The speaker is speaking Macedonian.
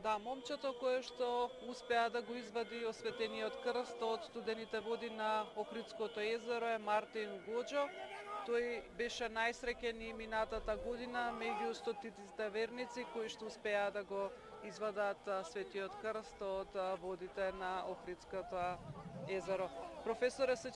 Да, момчето кое што успеа да го извади осветениот крст од студените води на Охридското езеро е Мартин Гоџо. Тој беше најсреќен и минатата година меѓу стотиците верници кои што успеа да го извадат светиот крст од водите на Охридското езеро. Професоре, се